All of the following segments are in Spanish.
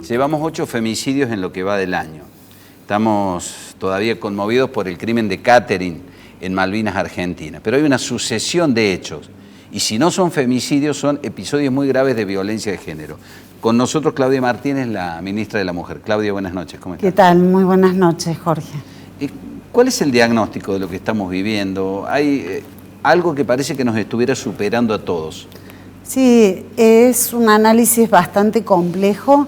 Llevamos 8 femicidios en lo que va del año. Estamos todavía conmovidos por el crimen de Catherine en Malvinas, Argentina. Pero hay una sucesión de hechos. Y si no son femicidios, son episodios muy graves de violencia de género. Con nosotros Claudia Martínez, la ministra de la Mujer. Claudia, buenas noches. ¿Cómo estás? ¿Qué tal? Muy buenas noches, Jorge. ¿Cuál es el diagnóstico de lo que estamos viviendo? ¿Hay algo que parece que nos estuviera superando a todos? Sí, es un análisis bastante complejo.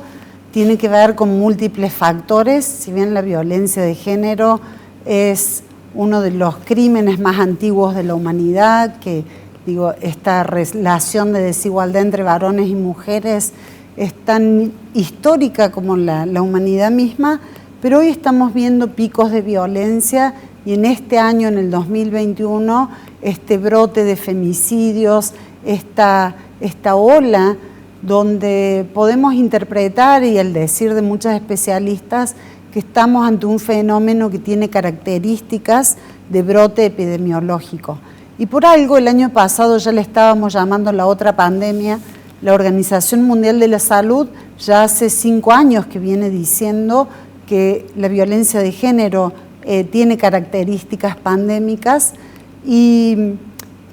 Tiene que ver con múltiples factores. Si bien la violencia de género es uno de los crímenes más antiguos de la humanidad, que esta relación de desigualdad entre varones y mujeres es tan histórica como la humanidad misma, pero hoy estamos viendo picos de violencia y en este año, en el 2021, este brote de femicidios, esta ola donde podemos interpretar, y el decir de muchos especialistas, que estamos ante un fenómeno que tiene características de brote epidemiológico. Y por algo el año pasado ya le estábamos llamando la otra pandemia. La Organización Mundial de la Salud ya hace 5 años que viene diciendo que la violencia de género tiene características pandémicas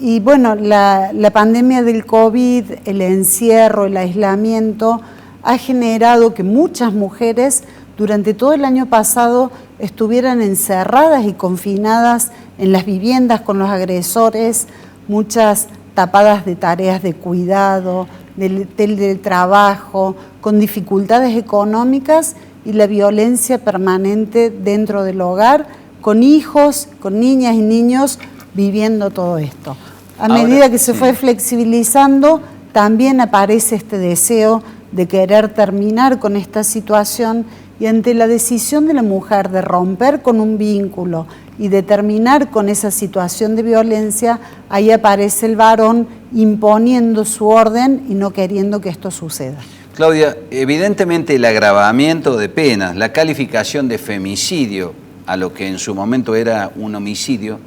y bueno, la pandemia del COVID, el encierro, el aislamiento, ha generado que muchas mujeres durante todo el año pasado estuvieran encerradas y confinadas en las viviendas con los agresores, muchas tapadas de tareas de cuidado, del trabajo, con dificultades económicas y la violencia permanente dentro del hogar, con hijos, con niñas y niños viviendo todo esto. A medida que se fue flexibilizando, también aparece este deseo de querer terminar con esta situación, y ante la decisión de la mujer de romper con un vínculo y de terminar con esa situación de violencia, ahí aparece el varón imponiendo su orden y no queriendo que esto suceda. Claudia, evidentemente el agravamiento de penas, la calificación de femicidio a lo que en su momento era un homicidio,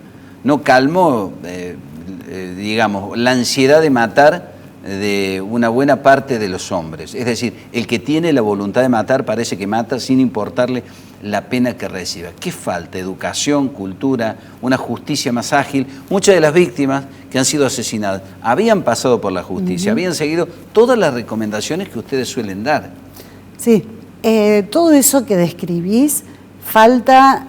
no calmó, digamos, la ansiedad de matar de una buena parte de los hombres. Es decir, el que tiene la voluntad de matar parece que mata sin importarle la pena que reciba. ¿Qué falta? Educación, cultura, una justicia más ágil. Muchas de las víctimas que han sido asesinadas habían pasado por la justicia, habían seguido todas las recomendaciones que ustedes suelen dar. Sí, todo eso que describís, falta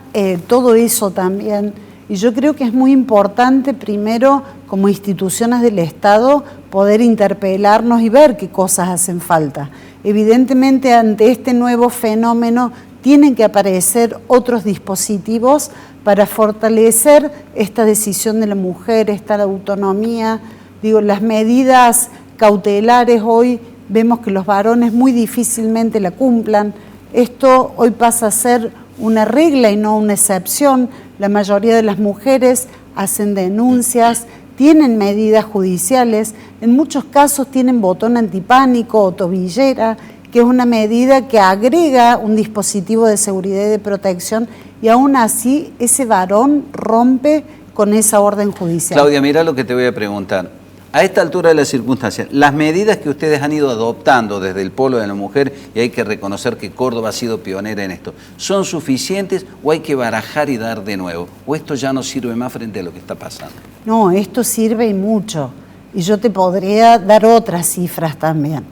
todo eso también. Y yo creo que es muy importante, primero, como instituciones del Estado, poder interpelarnos y ver qué cosas hacen falta. Evidentemente, ante este nuevo fenómeno, tienen que aparecer otros dispositivos para fortalecer esta decisión de la mujer, esta autonomía. Las medidas cautelares hoy vemos que los varones muy difícilmente la cumplan. Esto hoy pasa a ser una regla y no una excepción. La mayoría de las mujeres hacen denuncias, tienen medidas judiciales, en muchos casos tienen botón antipánico o tobillera, que es una medida que agrega un dispositivo de seguridad y de protección, y aún así ese varón rompe con esa orden judicial. Claudia, mira lo que te voy a preguntar. A esta altura de las circunstancias, las medidas que ustedes han ido adoptando desde el Polo de la Mujer, y hay que reconocer que Córdoba ha sido pionera en esto, ¿son suficientes o hay que barajar y dar de nuevo? ¿O esto ya no sirve más frente a lo que está pasando? No, esto sirve y mucho. Y yo te podría dar otras cifras también.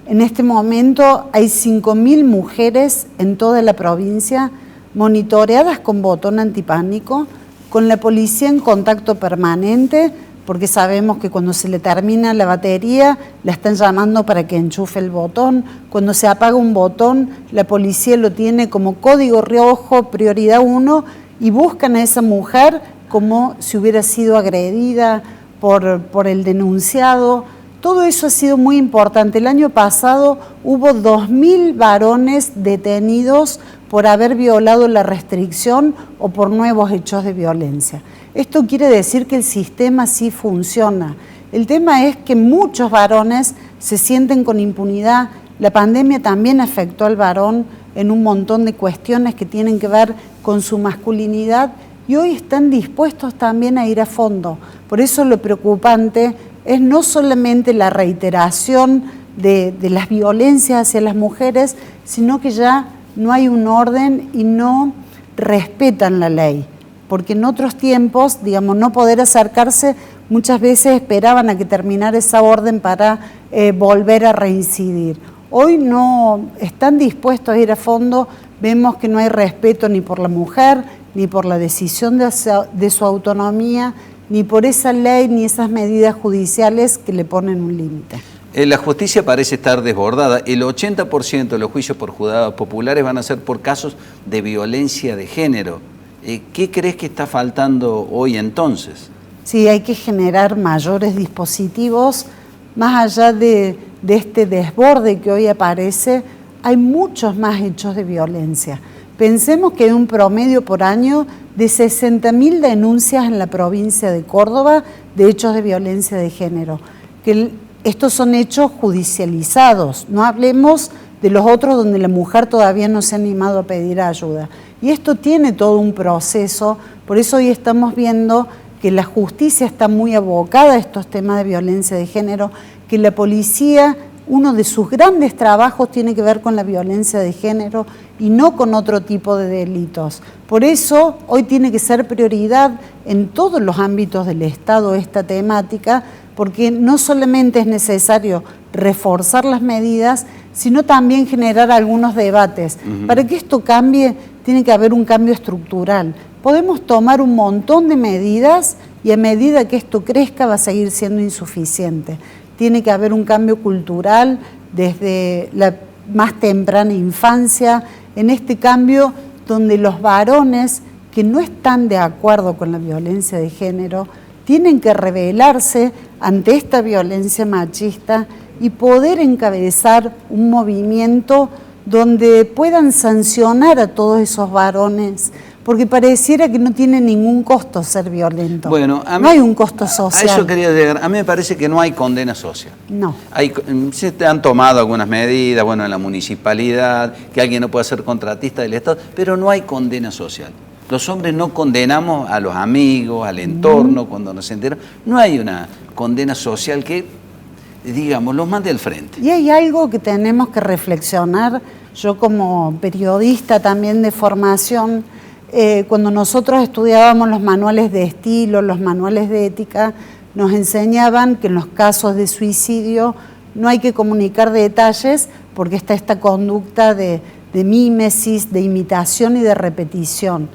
En este momento hay 5.000 mujeres en toda la provincia monitoreadas con botón antipánico, con la policía en contacto permanente, porque sabemos que cuando se le termina la batería, la están llamando para que enchufe el botón. Cuando se apaga un botón, la policía lo tiene como código rojo, prioridad 1, y buscan a esa mujer como si hubiera sido agredida por el denunciado. Todo eso ha sido muy importante. El año pasado hubo 2.000 varones detenidos por haber violado la restricción o por nuevos hechos de violencia. Esto quiere decir que el sistema sí funciona. El tema es que muchos varones se sienten con impunidad. La pandemia también afectó al varón en un montón de cuestiones que tienen que ver con su masculinidad, y hoy están dispuestos también a ir a fondo. Por eso lo preocupante es no solamente la reiteración de las violencias hacia las mujeres, sino que ya no hay un orden y no respetan la ley. Porque en otros tiempos, digamos, no poder acercarse, muchas veces esperaban a que terminara esa orden para volver a reincidir. Hoy no están dispuestos a ir a fondo, vemos que no hay respeto ni por la mujer, ni por la decisión de su autonomía, ni por esa ley, ni esas medidas judiciales que le ponen un límite. La justicia parece estar desbordada. El 80% de los juicios por juzgados populares van a ser por casos de violencia de género. ¿Qué crees que está faltando hoy entonces? Sí, hay que generar mayores dispositivos. Más allá de este desborde que hoy aparece, hay muchos más hechos de violencia. Pensemos que hay un promedio por año de 60.000 denuncias en la provincia de Córdoba de hechos de violencia de género. Estos son hechos judicializados, no hablemos de los otros donde la mujer todavía no se ha animado a pedir ayuda. Y esto tiene todo un proceso, por eso hoy estamos viendo que la justicia está muy abocada a estos temas de violencia de género, que la policía, uno de sus grandes trabajos tiene que ver con la violencia de género y no con otro tipo de delitos. Por eso hoy tiene que ser prioridad en todos los ámbitos del Estado esta temática, porque no solamente es necesario reforzar las medidas, sino también generar algunos debates. Para que esto cambie, tiene que haber un cambio estructural. Podemos tomar un montón de medidas y a medida que esto crezca va a seguir siendo insuficiente. Tiene que haber un cambio cultural desde la más temprana infancia, en este cambio donde los varones que no están de acuerdo con la violencia de género tienen que rebelarse ante esta violencia machista y poder encabezar un movimiento donde puedan sancionar a todos esos varones, porque pareciera que no tiene ningún costo ser violento. Bueno, no hay un costo social. A eso quería llegar. A mí me parece que no hay condena social. No. Se han tomado algunas medidas, bueno, en la municipalidad, que alguien no puede ser contratista del Estado, pero no hay condena social. Los hombres no condenamos a los amigos, al entorno, cuando nos enteramos. No hay una condena social que, digamos, los mande al frente. Y hay algo que tenemos que reflexionar. Yo como periodista también de formación, cuando nosotros estudiábamos los manuales de estilo, los manuales de ética, nos enseñaban que en los casos de suicidio no hay que comunicar detalles porque está esta conducta de mímesis, de imitación y de repetición.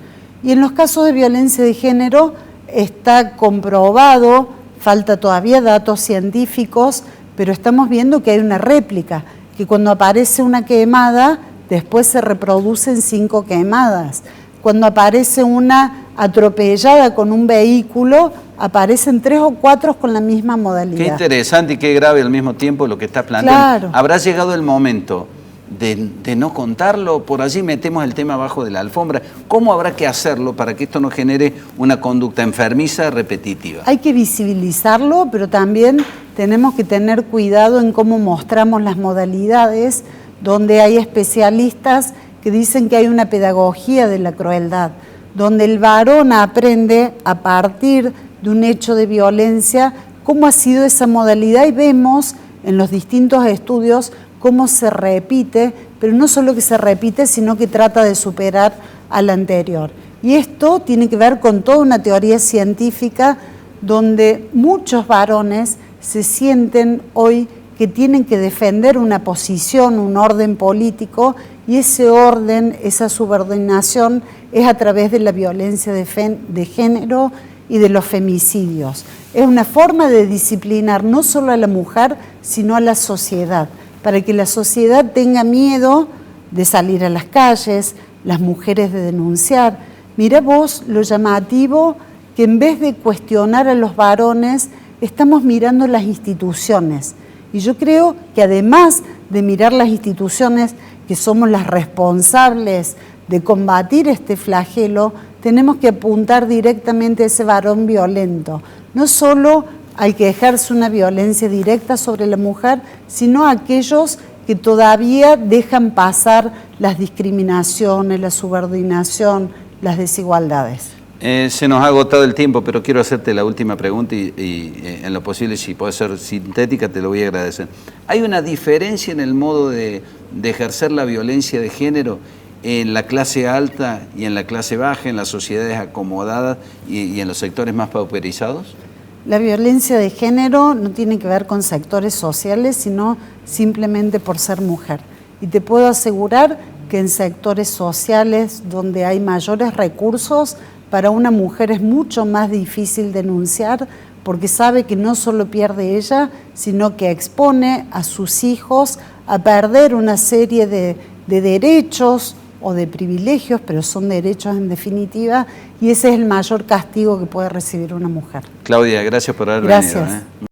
Y en los casos de violencia de género está comprobado, falta todavía datos científicos, pero estamos viendo que hay una réplica, que cuando aparece una quemada, después se reproducen 5 quemadas. Cuando aparece una atropellada con un vehículo, aparecen 3 o 4 con la misma modalidad. Qué interesante y qué grave al mismo tiempo lo que estás planteando. Claro. ¿Habrá llegado el momento de no contarlo? Por allí metemos el tema abajo de la alfombra. ¿Cómo habrá que hacerlo para que esto no genere una conducta enfermiza repetitiva? Hay que visibilizarlo, pero también tenemos que tener cuidado en cómo mostramos las modalidades, donde hay especialistas que dicen que hay una pedagogía de la crueldad, donde el varón aprende a partir de un hecho de violencia cómo ha sido esa modalidad y vemos en los distintos estudios cómo se repite, pero no solo que se repite, sino que trata de superar al anterior. Y esto tiene que ver con toda una teoría científica donde muchos varones se sienten hoy que tienen que defender una posición, un orden político, y ese orden, esa subordinación es a través de la violencia de género y de los femicidios. Es una forma de disciplinar no solo a la mujer, sino a la sociedad, para que la sociedad tenga miedo de salir a las calles, las mujeres de denunciar. Mirá vos lo llamativo que en vez de cuestionar a los varones, estamos mirando las instituciones. Y yo creo que además de mirar las instituciones, que somos las responsables de combatir este flagelo, tenemos que apuntar directamente a ese varón violento. No solo al que ejerce una violencia directa sobre la mujer, sino a aquellos que todavía dejan pasar las discriminaciones, la subordinación, las desigualdades. Se nos ha agotado el tiempo, pero quiero hacerte la última pregunta y en lo posible, si puede ser sintética, te lo voy a agradecer. ¿Hay una diferencia en el modo de ejercer la violencia de género en la clase alta y en la clase baja, en las sociedades acomodadas y en los sectores más pauperizados? La violencia de género no tiene que ver con sectores sociales, sino simplemente por ser mujer. Y te puedo asegurar que en sectores sociales donde hay mayores recursos, para una mujer es mucho más difícil denunciar porque sabe que no solo pierde ella, sino que expone a sus hijos a perder una serie de derechos o de privilegios, pero son derechos en definitiva, y ese es el mayor castigo que puede recibir una mujer. Claudia, gracias por haber Gracias. venido.